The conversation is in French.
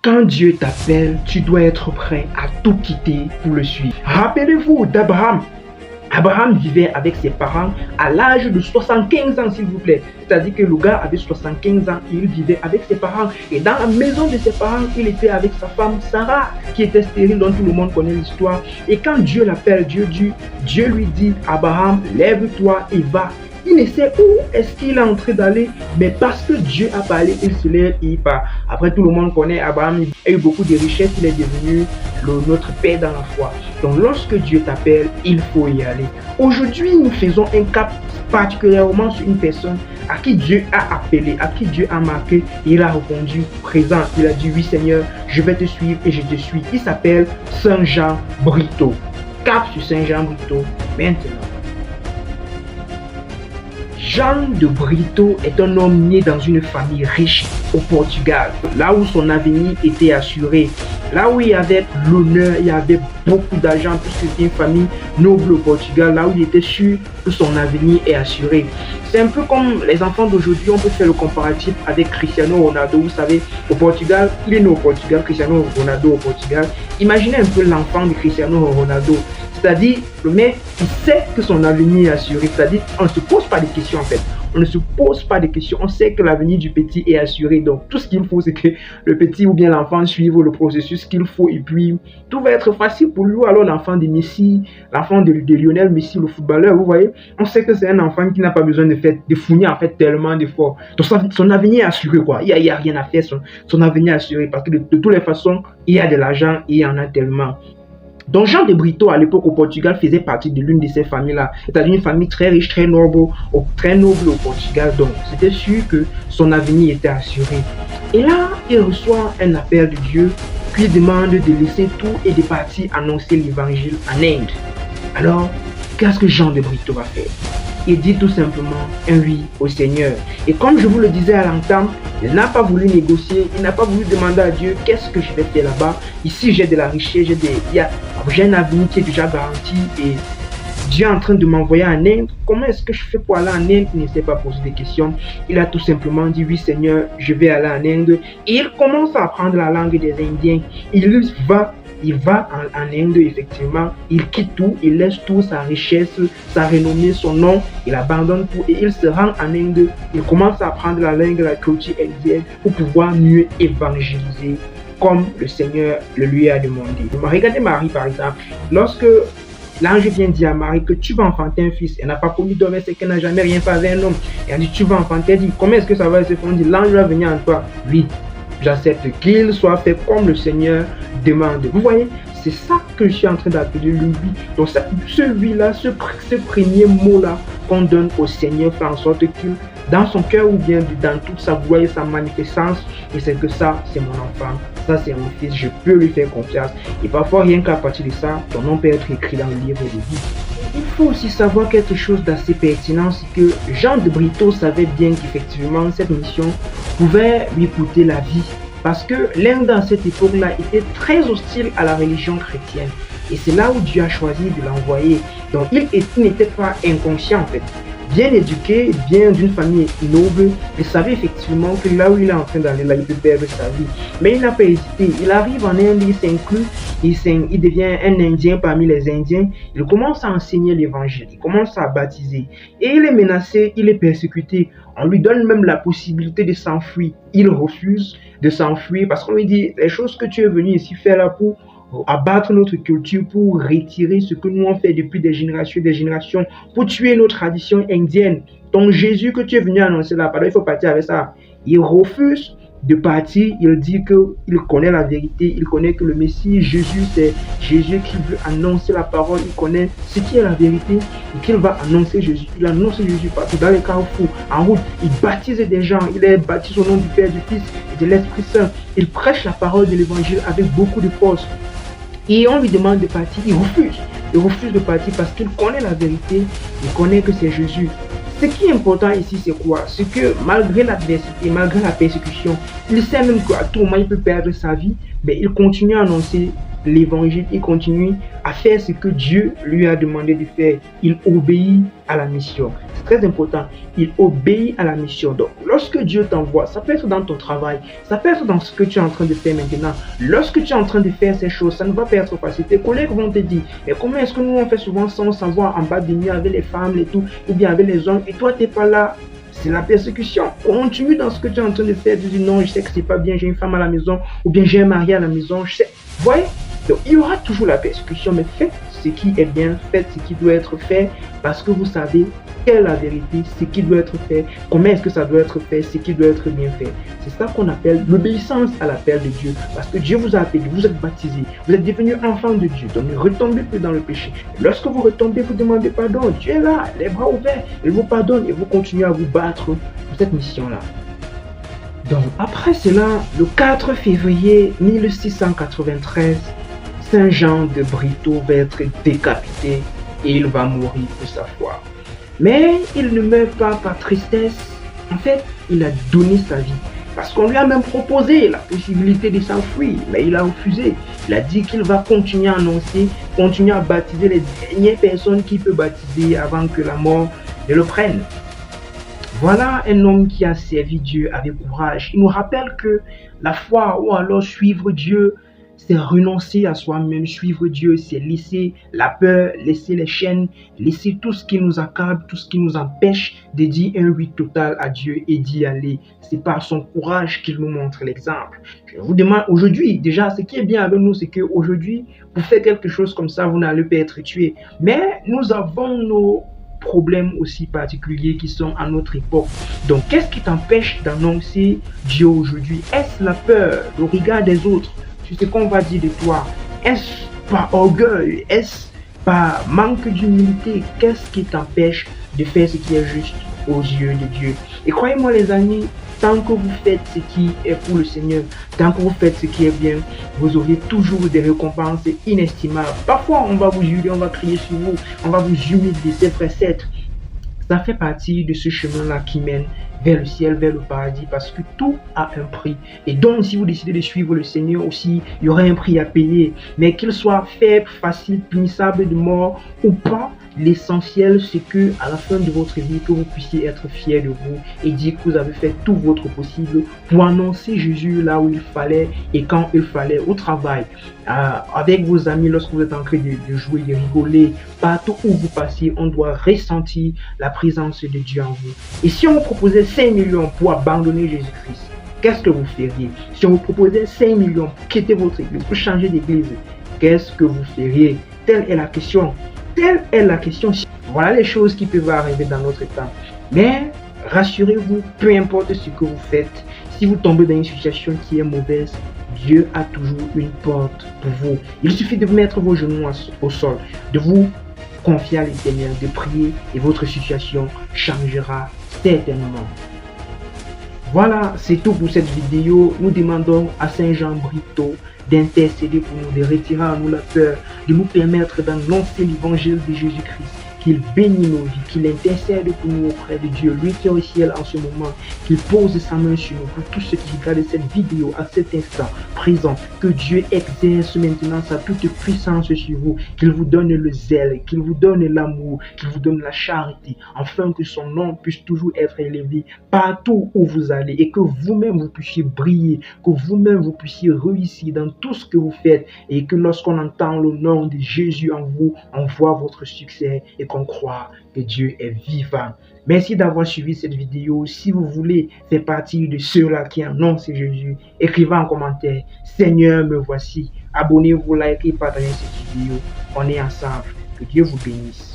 Quand Dieu t'appelle, tu dois être prêt à tout quitter pour le suivre. Rappelez-vous d'Abraham. Abraham vivait avec ses parents à l'âge de 75 ans, s'il vous plaît. C'est-à-dire que le gars avait 75 ans et il vivait avec ses parents. Et dans la maison de ses parents, il était avec sa femme Sarah, qui était stérile, dont tout le monde connaît l'histoire. Et quand Dieu l'appelle, Dieu lui dit, Abraham, lève-toi et va. Il ne sait où est-ce qu'il est en train d'aller, mais parce que Dieu a parlé, il se lève et il part. Après, tout le monde connaît Abraham, il a eu beaucoup de richesses, il est devenu notre père dans la foi. Donc, lorsque Dieu t'appelle, il faut y aller. Aujourd'hui, nous faisons un cap particulièrement sur une personne à qui Dieu a appelé, à qui Dieu a marqué, et il a répondu présent. Il a dit, oui Seigneur, je vais te suivre et je te suis. Il s'appelle Saint Jean Brito. Cap sur Saint Jean Brito maintenant. Jean de Brito est un homme né dans une famille riche au Portugal, là où son avenir était assuré, là où il y avait l'honneur, il y avait beaucoup d'argent, puisque c'était une famille noble au Portugal, là où il était sûr que son avenir est assuré. C'est un peu comme les enfants d'aujourd'hui, on peut faire le comparatif avec Cristiano Ronaldo. Vous savez, au Portugal, il est né au Portugal, Cristiano Ronaldo au Portugal. Imaginez un peu l'enfant de Cristiano Ronaldo. C'est-à-dire, le mec, il sait que son avenir est assuré. C'est-à-dire, on ne se pose pas de questions en fait. On ne se pose pas de questions. On sait que l'avenir du petit est assuré. Donc, tout ce qu'il faut, c'est que le petit ou bien l'enfant suive le processus qu'il faut. Et puis, tout va être facile pour lui. Alors, l'enfant de Messi, l'enfant de Lionel Messi, le footballeur, vous voyez, on sait que c'est un enfant qui n'a pas besoin de fournir en fait tellement d'efforts. Donc, son avenir est assuré, quoi. Il n'y a rien à faire. Son avenir est assuré. Parce que de toutes les façons, il y a de l'argent et il y en a tellement. Donc Jean de Brito à l'époque au Portugal faisait partie de l'une de ces familles-là. C'est-à-dire une famille très riche, très noble au Portugal. Donc c'était sûr que son avenir était assuré. Et là, il reçoit un appel de Dieu qui demande de laisser tout et de partir annoncer l'évangile en Inde. Alors, qu'est-ce que Jean de Brito va faire? Il dit tout simplement un oui au Seigneur. Et comme je vous le disais à l'entame, il n'a pas voulu négocier, il n'a pas voulu demander à Dieu qu'est-ce que je vais faire là-bas. Ici, j'ai de la richesse, j'ai un avenir qui est déjà garanti et Dieu est en train de m'envoyer en Inde. Comment est-ce que je fais pour aller en Inde? Il ne s'est pas posé de questions. Il a tout simplement dit oui Seigneur, je vais aller en Inde. Et il commence à apprendre la langue des Indiens. Il va en Inde, effectivement, il quitte tout, il laisse tout, sa richesse, sa renommée, son nom, il abandonne tout et il se rend en Inde. Il commence à apprendre la langue, la culture indienne pour pouvoir mieux évangéliser comme le Seigneur le lui a demandé. Regardez Marie par exemple, lorsque l'ange vient dire à Marie que tu vas enfanter un fils, elle n'a pas connu d'homme, c'est qu'elle n'a jamais rien fait avec un homme. Et elle dit tu vas enfanter, elle dit comment est-ce que ça va se faire? On dit l'ange va venir en toi. Oui, j'accepte qu'il soit fait comme le Seigneur demande. Vous voyez, c'est ça que je suis en train d'appeler le oui. Donc ce oui-là, ce premier mot-là qu'on donne au Seigneur fait en sorte qu'il, dans son cœur ou bien dans toute sa voix et sa manifestance, et c'est que ça, c'est mon enfant, ça c'est mon fils, je peux lui faire confiance. Et parfois, rien qu'à partir de ça, ton nom peut être écrit dans le livre de vie. Il faut aussi savoir quelque chose d'assez pertinent, c'est que Jean de Brito savait bien qu'effectivement cette mission pouvait lui coûter la vie. Parce que l'Inde à cette époque-là était très hostile à la religion chrétienne. Et c'est là où Dieu a choisi de l'envoyer. Donc il n'était pas inconscient en fait. Bien éduqué, bien d'une famille noble, il savait effectivement que là où il est en train d'aller, là il peut perdre sa vie. Mais il n'a pas hésité. Il arrive en Inde, il s'inclut, il devient un Indien parmi les Indiens. Il commence à enseigner l'évangile, il commence à baptiser. Et il est menacé, il est persécuté. On lui donne même la possibilité de s'enfuir. Il refuse de s'enfuir parce qu'on lui dit les choses que tu es venu ici faire là pour abattre notre culture, pour retirer ce que nous on fait depuis des générations, pour tuer nos traditions indiennes. Donc Jésus que tu es venu annoncer là, pardon, il faut partir avec ça. Il refuse de partir, il dit qu'il connaît la vérité, il connaît que le Messie, Jésus, c'est Jésus qui veut annoncer la parole, il connaît ce qui est la vérité et qu'il va annoncer Jésus. Il annonce Jésus partout, dans les carrefours, en route, il baptise des gens, il est baptisé au nom du Père, du Fils et de l'Esprit Saint. Il prêche la parole de l'Évangile avec beaucoup de force. Et on lui demande de partir, il refuse. Il refuse de partir parce qu'il connaît la vérité, il connaît que c'est Jésus. Ce qui est important ici, c'est quoi? C'est que malgré l'adversité, malgré la persécution, il sait même qu'à tout moment, il peut perdre sa vie, mais il continue à annoncer l'évangile, il continue à faire ce que Dieu lui a demandé de faire. Il obéit à la mission. très important, il obéit à la mission. Donc, lorsque Dieu t'envoie, ça peut être dans ton travail, ça peut être dans ce que tu es en train de faire maintenant. Lorsque tu es en train de faire ces choses, ça ne va pas être facile. Tes collègues vont te dire, mais comment est-ce que nous on fait souvent sans savoir en bas de nuit avec les femmes et tout, ou bien avec les hommes, et toi tu n'es pas là? C'est la persécution. Continue dans ce que tu es en train de faire. Tu dis non, je sais que c'est pas bien, j'ai une femme à la maison, ou bien j'ai un mari à la maison. Je sais. Vous voyez? Donc il y aura toujours la persécution, mais faites ce qui est bien, faites ce qui doit être fait, parce que vous savez quelle est la vérité, ce qui doit être fait, comment est-ce que ça doit être fait, ce qui doit être bien fait. C'est ça qu'on appelle l'obéissance à l'appel de Dieu, parce que Dieu vous a appelé, vous êtes baptisé, vous êtes devenu enfant de Dieu, donc ne retombez plus dans le péché. Lorsque vous retombez, vous demandez pardon, Dieu est là, les bras ouverts, il vous pardonne et vous continuez à vous battre pour cette mission-là. Donc après cela, le 4 février 1693, Saint Jean de Brito va être décapité et il va mourir pour sa foi. Mais il ne meurt pas par tristesse. En fait, il a donné sa vie. Parce qu'on lui a même proposé la possibilité de s'enfuir, mais il a refusé. Il a dit qu'il va continuer à annoncer, continuer à baptiser les dernières personnes qu'il peut baptiser avant que la mort ne le prenne. Voilà un homme qui a servi Dieu avec courage. Il nous rappelle que la foi ou alors suivre Dieu, c'est renoncer à soi-même. Suivre Dieu, c'est laisser la peur, laisser les chaînes, laisser tout ce qui nous accable, tout ce qui nous empêche de dire un oui total à Dieu et d'y aller. C'est par son courage qu'il nous montre l'exemple. Je vous demande aujourd'hui, déjà, ce qui est bien avec nous, c'est qu'aujourd'hui, pour faire quelque chose comme ça, vous n'allez pas être tué. Mais nous avons nos problèmes aussi particuliers qui sont à notre époque. Donc, qu'est-ce qui t'empêche d'annoncer Dieu aujourd'hui? Est-ce la peur, le regard des autres sur ce qu'on va dire de toi? Est-ce par orgueil? Est-ce par manque d'humilité? Qu'est-ce qui t'empêche de faire ce qui est juste aux yeux de Dieu? Et croyez-moi les amis, tant que vous faites ce qui est pour le Seigneur, tant que vous faites ce qui est bien, vous aurez toujours des récompenses inestimables. Parfois, on va vous jurer, on va crier sur vous, on va vous humilier, c'est vrai, c'est. Ça fait partie de ce chemin-là qui mène vers le ciel, vers le paradis, parce que tout a un prix. Et donc, si vous décidez de suivre le Seigneur aussi, il y aura un prix à payer. Mais qu'il soit faible, facile, punissable de mort ou pas, l'essentiel, c'est que à la fin de votre vie, que vous puissiez être fiers de vous et dire que vous avez fait tout votre possible pour annoncer Jésus là où il fallait et quand il fallait, au travail, avec vos amis, lorsque vous êtes en train de jouer, de rigoler, partout où vous passez, on doit ressentir la présence de Dieu en vous. Et si on vous proposait 5 millions pour abandonner Jésus-Christ, qu'est-ce que vous feriez? Si on vous proposait 5 millions pour quitter votre église, pour changer d'église, qu'est-ce que vous feriez? Telle est la question. Telle est la question. Voilà les choses qui peuvent arriver dans notre temps. Mais rassurez-vous, peu importe ce que vous faites, si vous tombez dans une situation qui est mauvaise, Dieu a toujours une porte pour vous. Il suffit de mettre vos genoux au sol, de vous confier à l'Éternel, de prier et votre situation changera certainement. Voilà, c'est tout pour cette vidéo. Nous demandons à Saint Jean Brito d'intercéder pour nous, de retirer à nous la peur, de nous permettre d'annoncer l'évangile de Jésus-Christ, qu'il bénisse nos vies, qu'il intercède pour nous auprès de Dieu, lui qui est au ciel en ce moment, qu'il pose sa main sur nous pour tous ceux qui regardent cette vidéo à cet instant présent, que Dieu exerce maintenant sa toute puissance sur vous, qu'il vous donne le zèle, qu'il vous donne l'amour, qu'il vous donne la charité, afin que son nom puisse toujours être élevé partout où vous allez et que vous-même vous puissiez briller, que vous-même vous puissiez réussir dans tout ce que vous faites et que lorsqu'on entend le nom de Jésus en vous, on voit votre succès et qu'on croit que Dieu est vivant. Merci d'avoir suivi cette vidéo. Si vous voulez faire partie de ceux-là qui annoncent Jésus, écrivez en commentaire « Seigneur, me voici ». Abonnez-vous, likez et partagez cette vidéo. On est ensemble. Que Dieu vous bénisse.